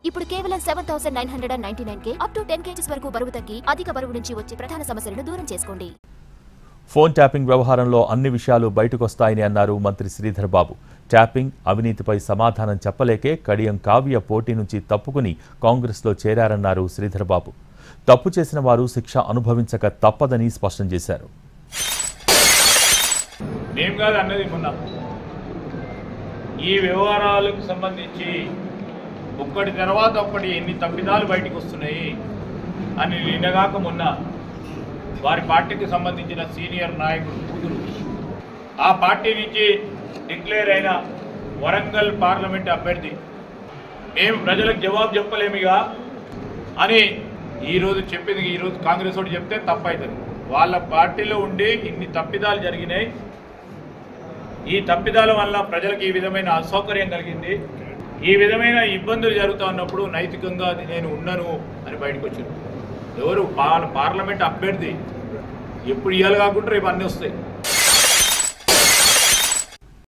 ఇప్పుడు కేవలం 7,999 up to 10 kgs వరకు బరువు తగ్గి అధిక బరువు నుంచి వచ్చే ప్రధాన సమస్యలను దూరం చేసుకోండి. ఫోన్ ట్యాపింగ్ వ్యవహారంలో అన్ని విషయాలు బయటకొస్తాయని అన్నారు మంత్రి శ్రీధర్ బాబు. ట్యాపింగ్, అవినీతిపై సమాధానం చెప్పలేకే కడియం కావ్య పోటీ నుంచి తప్పుకుని కాంగ్రెస్లో చేరారన్నారు శ్రీధర్ బాబు. తప్పు చేసిన వారు శిక్ష అనుభవించక తప్పదని స్పష్టం చేశారు. ఈ వ్యవహారాలకు సంబంధించి ఒక్కటి తర్వాత ఒక్కటి ఎన్ని తప్పిదాలు బయటకు వస్తున్నాయి అని నిన్నగాక మొన్న వారి పార్టీకి సంబంధించిన సీనియర్ నాయకుడు కూతురు ఆ పార్టీ నుంచి డిక్లేర్ అయిన వరంగల్ పార్లమెంట్ అభ్యర్థి మేము ప్రజలకు జవాబు చెప్పలేమిగా అని ఈరోజు చెప్పింది. ఈరోజు కాంగ్రెస్ వాడు చెప్తే తప్పవుతుంది. వాళ్ళ పార్టీలో ఉండి ఇన్ని తప్పిదాలు జరిగినాయి. ఈ తప్పిదాల వల్ల ప్రజలకు ఈ విధమైన అసౌకర్యం కలిగింది, ఈ విధమైన ఇబ్బందులు జరుగుతూ ఉన్నప్పుడు నైతికంగా నేను ఉన్నాను అని బయటకు వచ్చారు. ఎవరు పార్లమెంట్ అభ్యర్థి ఎప్పుడు ఇవ్వాలి కాకుండా రేపు అన్నీ వస్తాయి.